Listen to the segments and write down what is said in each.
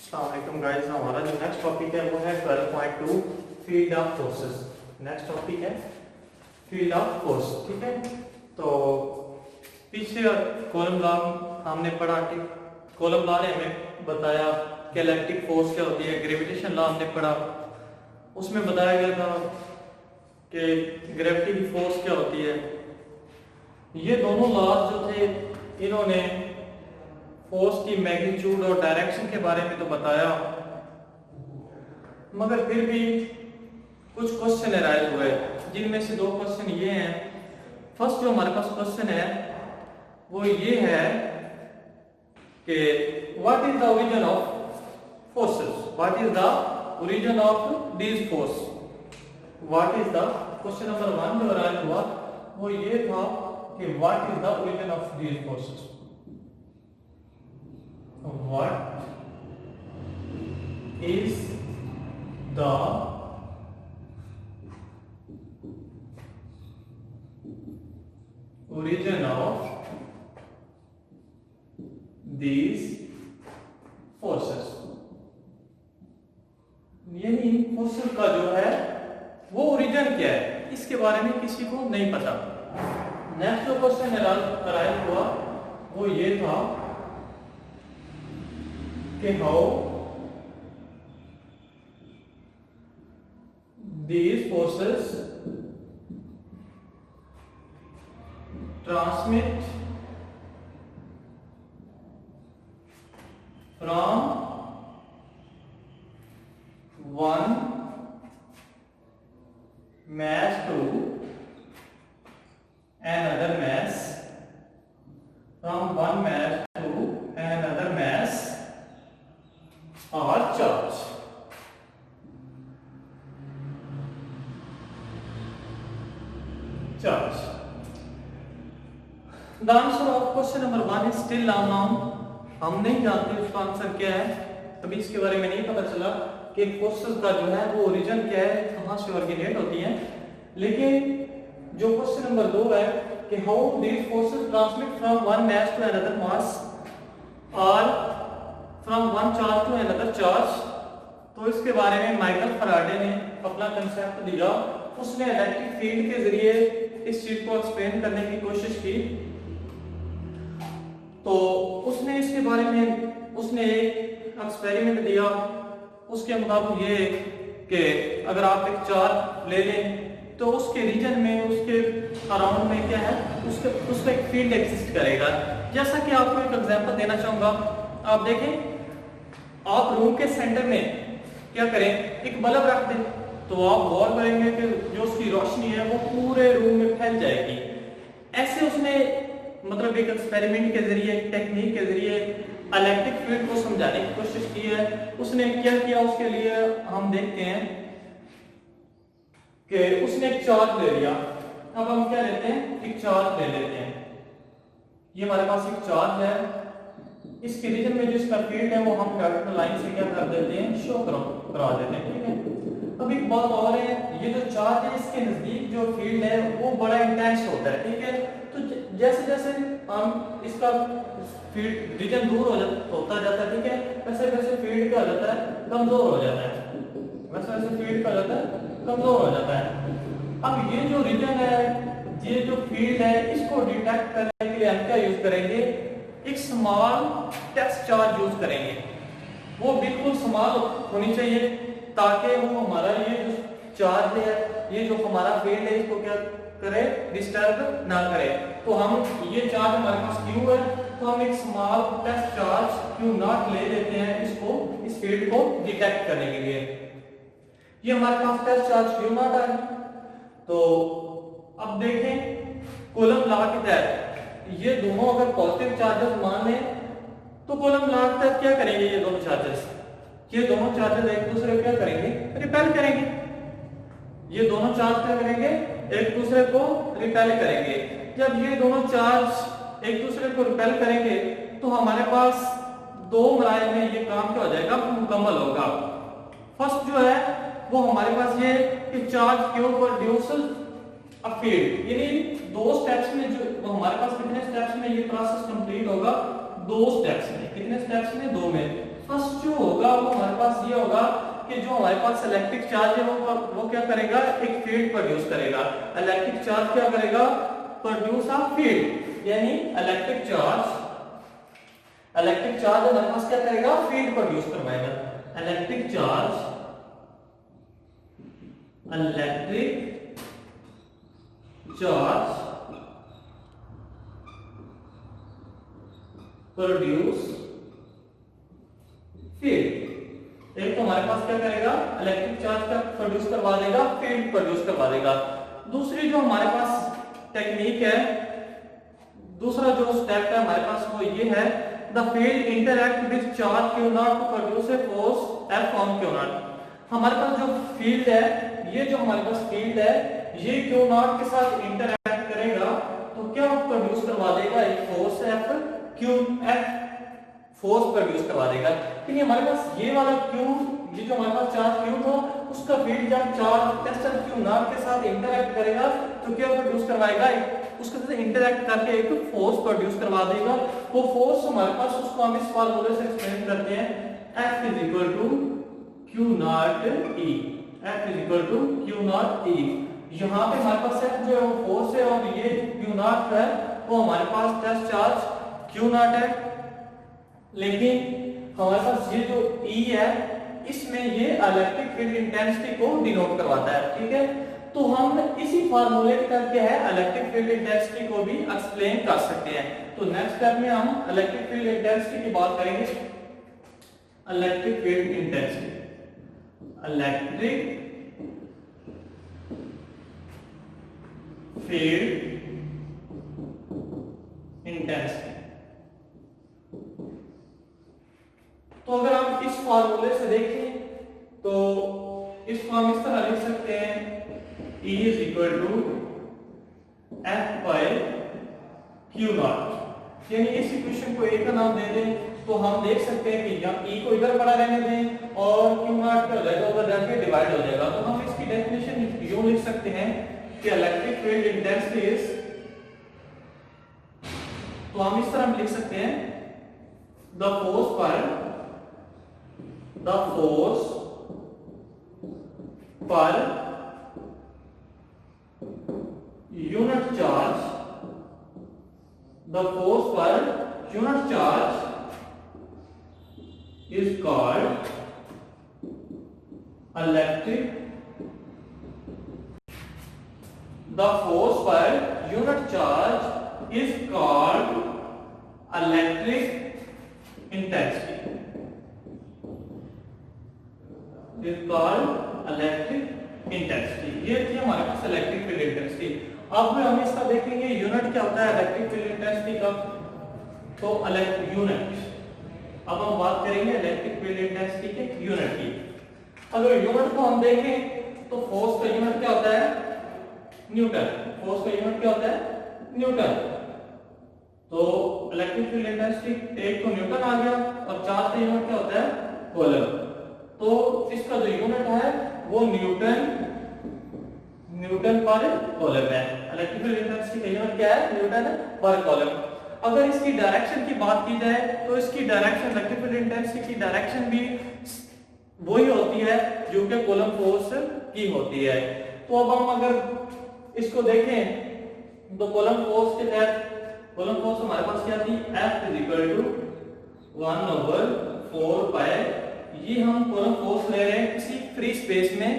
अस्सलाम वालेकुम गाइस, हमारा जो नेक्स्ट टॉपिक है वो है 12.2 field of forces. Next topic है फील्ड ऑफ फोर्स। ठीक है, तो पीछे कॉलम लॉ हमने पढ़ा कि कॉलम लॉ ने हमें बताया कि इलेक्ट्रिक फोर्स क्या होती है। ग्रेविटेशन लॉ हमने पढ़ा, उसमें बताया गया था कि ग्रेविटी की फोर्स क्या होती है। ये दोनों लॉज जो थे इन्होंने फोर्स की मैग्नीट्यूड और डायरेक्शन के बारे में तो बताया, मगर फिर भी कुछ क्वेश्चन अराइज हुए, जिनमें से दो क्वेश्चन ये हैं। फर्स्ट जो हमारे पास क्वेश्चन है वो ये है कि what is the origin of forces, what is the origin of these force, what is the question number 1 जो अराइज हुआ वो ये था कि what is the origin of these forces. What is the origin of these forces? यानी इन forces का जो है वो ओरिजिन क्या है, इसके बारे में किसी को नहीं पता। नेक्स्ट जो क्वेश्चन अराइज हुआ वो ये था कि how these forces transmit from one mass to another mass, from one mass to another mass or charge। Charge। The answer of question number 1 is still unknown। हम नहीं जानते उसका आंसर क्या है, अभी इसके बारे में नहीं पता चला कि फोर्सेस का जो है वो ओरिजिन क्या है, कहां से ओरिजिनेट होती हैं। लेकिन जो क्वेश्चन नंबर 2 है कि how these forces transmit from one mass to another mass और from one charge to another charge, तो इसके बारे में माइकल फैराडे ने अपना कंसेप्ट दिया। उसने इलेक्ट्रिक फील्ड के जरिए इस चीज को एक्सप्लेन करने की कोशिश की। तो उसने इसके बारे में उसने एक एक्सपेरिमेंट दिया। उसके मुताबिक ये कि अगर आप एक चार्ज ले लें तो उसके रीजन में, उसके अराउंड में क्या है, उसका एक फील्ड एग्जिस्ट करेगा। जैसा कि आपको एक एग्जांपल देना चाहूंगा, आप देखें, आप रूम के सेंटर में क्या करें, एक बल्ब रख दें, तो आप गौर करेंगे कि जो उसकी रोशनी है वो पूरे रूम में फैल जाएगी। ऐसे उसने मतलब एक एक्सपेरिमेंट के जरिए, एक टेक्निक के जरिए इलेक्ट्रिक फील्ड को समझाने की कोशिश की है। उसने क्या किया, उसके लिए हम देखते हैं कि उसने एक चार्ज ले लिया। अब हम क्या लेते हैं, एक चार्ज ले लेते हैं। ये हमारे पास एक चार्ज है, इसके रीजन में जो इसका फील्ड है वो हम कैपिटल लाइन से क्या कर देते हैं, शो करा देते हैं। ठीक है, अब एक बात और है, ये जो चार्ज है इसके नजदीक जो फील्ड है वो बड़ा इंटेंस होता है। ठीक है, तो जैसे जैसे हम इसका फील्ड रीजन दूर होता जाता है, ठीक है, वैसे वैसे फील्ड क्या हो जाता है, कमजोर हो जाता है, वैसे वैसे फील्ड क्या हो जाता है, कमजोर हो जाता है। अब ये जो रीजन है, ये जो फील्ड है, इसको डिटेक्ट करने के लिए हम क्या यूज करेंगे, एक स्मॉल टेस्ट चार्ज यूज करेंगे। वो बिल्कुल स्मॉल होनी चाहिए ताकि वो हमारा ये जो चार्ज है, ये जो हमारा फील्ड है, इसको क्या करे, डिस्टर्ब ना करे। तो हम ये चार्ज हमारे पास Q है, तो हम एक स्मॉल टेस्ट चार्ज Q0 ले लेते हैं इसको, इस फील्ड को डिटेक्ट करने के लिए। ये हमारे पास टेस्ट चार्ज Q0 है। तो अब देखें कूलम लॉ के तहत ये दोनों अगर पॉजिटिव चार्जेस मान लें तो कूलम लॉ के तहत क्या करेंगे, ये दोनों चार्जेस एक दूसरे को क्या करेंगे, रिपेल करेंगे। ये दोनों चार्ज क्या करेंगे, एक दूसरे को रिपेल करेंगे। जब ये दोनों चार्ज एक दूसरे को रिपेल करेंगे तो हमारे पास दो मराहल में ये काम क्या हो जाएगा, मुकम्मल होगा। फर्स्ट जो है वो हमारे पास ये कि charge Q produces a field, यानी दो स्टेप्स में जो हमारे पास कितने स्टेप्स में ये प्रोसेस कंप्लीट होगा, दो स्टेप्स में। कितने स्टेप्स में, दो में। फर्स्ट जो होगा होगा वो हमारे पास ये होगा कि जो हमारे पास इलेक्ट्रिक चार्ज है वो क्या करेगा, एक फील्ड प्रोड्यूस करेगा। इलेक्ट्रिक चार्ज क्या करेगा, प्रोड्यूस अ फील्ड, यानी इलेक्ट्रिक चार्ज हमारे पास क्या करेगा, फील्ड प्रोड्यूस करवाएगा। Electric charge produce field. एक तो हमारे पास क्या करेगा, इलेक्ट्रिक चार्ज का प्रोड्यूस करवा देगा, फील्ड प्रोड्यूस करवा देगा। दूसरी जो हमारे पास टेक्निक है, दूसरा जो स्टेप है हमारे पास वो ये है, the field interact with charge Q naught to produce a force F on Q naught. हमारे पास जो फील्ड है, ये जो हमारे पास फील्ड है, ये Q नॉट के साथ इंटरैक्ट करेगा तो क्या प्रोड्यूस करवा देगा, एक फोर्स F फोर्स प्रोड्यूस करवा देगा। लेकिन हमारे पास ये वाला Q, ये जो हमारे पास चार्ज Q था, उसका फील्ड जब चार्ज टेस्टर Q नॉट के साथ इंटरैक्ट करेगा तो क्या प्रोड्यूस करवाएगा, उसके साथ इंटरैक्ट करके एक फोर्स प्रोड्यूस करवा देगा। वो फोर्स हमारे पास, उसको हम इस फार्मूले से एक्सप्लेन करते हैं, F is equal to Q naught E। F is equal to Q naught E। यहाँ पे हमारे पास F जो है वो फोर्स है और ये Q नॉट है वो हमारे पास टेस्ट चार्ज Q नॉट है। लेकिन हमारे पास ये जो E है, इसमें ये इलेक्ट्रिक फील्ड इंटेंसिटी को डिनोट करवाता है, ठीक है। तो हम इसी फार्मूले के तहत क्या है, इलेक्ट्रिक फील्ड इंटेंसिटी को भी एक्सप्लेन कर सकते हैं। तो नेक्स्ट स्टेप में हम इलेक्ट्रिक फील्ड इंटेंसिटी की बात करेंगे। Electric field intensity, electric field intensity. तो अगर हम इस फार्मूले से देखें तो इसको हम इस तरह लिख सकते हैं, E is equal to F by Q not. यानी इस इक्वेशन को A का नाम दे दें तो हम देख सकते हैं कि जब E को इधर पड़ा रहने दें और Q नॉट का जाएगा उधर जाके डिवाइड हो जाएगा। तो हम इसकी डेफिनेशन यूं लिख सकते हैं कि इलेक्ट्रिक फील्ड इंटेंसिटी इज, तो हम इस तरह लिख सकते हैं, the force per unit charge, the force per unit charge is called electric, the force per unit charge is called electric intensity, is called electric intensity। ये थी हमारे पास इलेक्ट्रिक फील्ड इंटेंसिटी। अब हम इसका देखेंगे यूनिट क्या होता है इलेक्ट्रिक फील्ड इंटेंसिटी का। तो यूनिट, अब हम बात करेंगे इलेक्ट्रिक फील्ड इंटेंसिटी के यूनिट की। अगर यूनिट को हम देखें तो फोर्स का यूनिट क्या होता है, न्यूटन। फोर्स का यूनिट क्या होता है, न्यूटन। तो इलेक्ट्रिक फील्ड इंटेंसिटी एक तो न्यूटन आ गया और चार्ज का यूनिट क्या होता है, कूलम। तो इसका जो यूनिट है वो न्यूटन पर कूलम है। इलेक्ट्रिक फील्ड इंटेंसिटी का यूनिट क्या है, न्यूटन पर कूलम। अगर इसकी डायरेक्शन की बात की जाए तो इसकी डायरेक्शन, इलेक्ट्रिक फील्ड इंटेंसिटी की डायरेक्शन भी वही होती है जो कि कूलम फोर्स की होती है। तो अब हम अगर इसको देखें तो कूलम फोर्स के तहत, कूलम फोर्स हमारे पास क्या थी, F इज इक्वल टू 1/4 पाई। ये हम कूलम फोर्स ले रहे हैं किसी फ्री स्पेस में,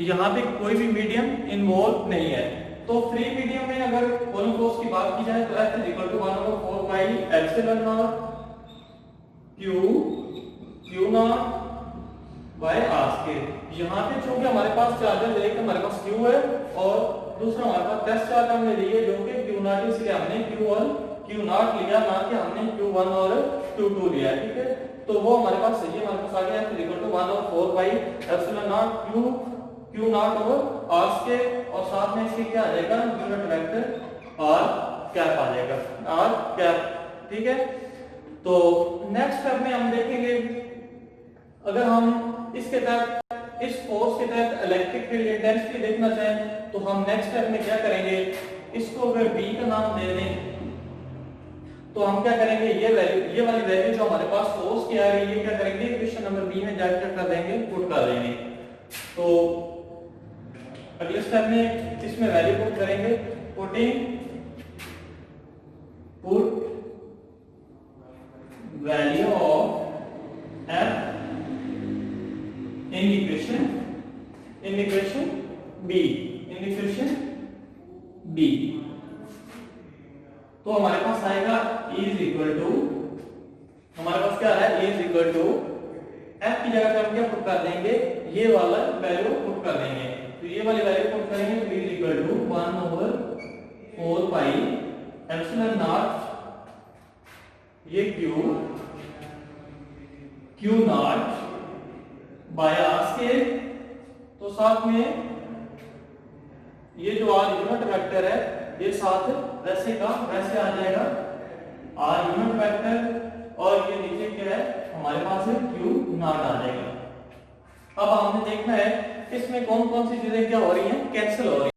यहाँ पे कोई भी मीडियम इन्वॉल्व नहीं है। तो फ्री मीडियम में अगर कूलम फोर्स की बात की जाए तो F is equal to 1/4 pi epsilon naught Q naught by R square. यहाँ पे चूंकि हमारे पास चार्जेस एक हमारे पास Q है और दूसरा हमारे पास टेस्ट चार्ज हमने लिए जो कि Q नॉट, इसलिए हमने Q नॉट लिया, ना कि हमने Q1 और Q2 लिया, ठीक है। तो वो हमारे पास सही है, हमारे पास आ गया F is equal to 1/4 pi epsilon naught Q naught over R square और साथ में इसके क्या आ जाएगा, यूनिट वेक्टर R कैप आ जाएगा, R कैप, ठीक है। तो नेक्स्ट स्टेप में हम देखेंगे, अगर हम इसके तहत, इस फोर्स के तहत इलेक्ट्रिक फील्ड इंटेंसिटी देखना चाहें तो हम नेक्स्ट स्टेप में क्या करेंगे, इसको अगर B का नाम दे दें तो हम क्या करेंगे, ये वाली वैल्यू जो हमारे पास फोर्स की आ रही है, क्या करेंगे, इंजेक्ट कर देंगे, पुट कर देंगे। तो अगले स्टेप में इसमें वैल्यू पुट करेंगे, putting put value of f in equation b। तो हमारे पास आएगा e इज इक्वल टू, हमारे पास क्या है, e is equal to f की जगह पे हम क्या पुट कर देंगे, ये वाला वैल्यू पुट कर देंगे। तो ये वाली वैल्यू पुट करेंगे तो e is equal to 1/4 pi epsilon naught, ये q naught by r square. तो साथ में ये जो r यूनिट वेक्टर है ये साथ वैसे का वैसे आ जाएगा, r यूनिट वेक्टर और ये नीचे क्या है हमारे पास है q नॉट आ जाएगा। अब हमने देखना है इसमें कौन कौन सी चीजें क्या हो रही हैं, कैंसिल हो रही हैं।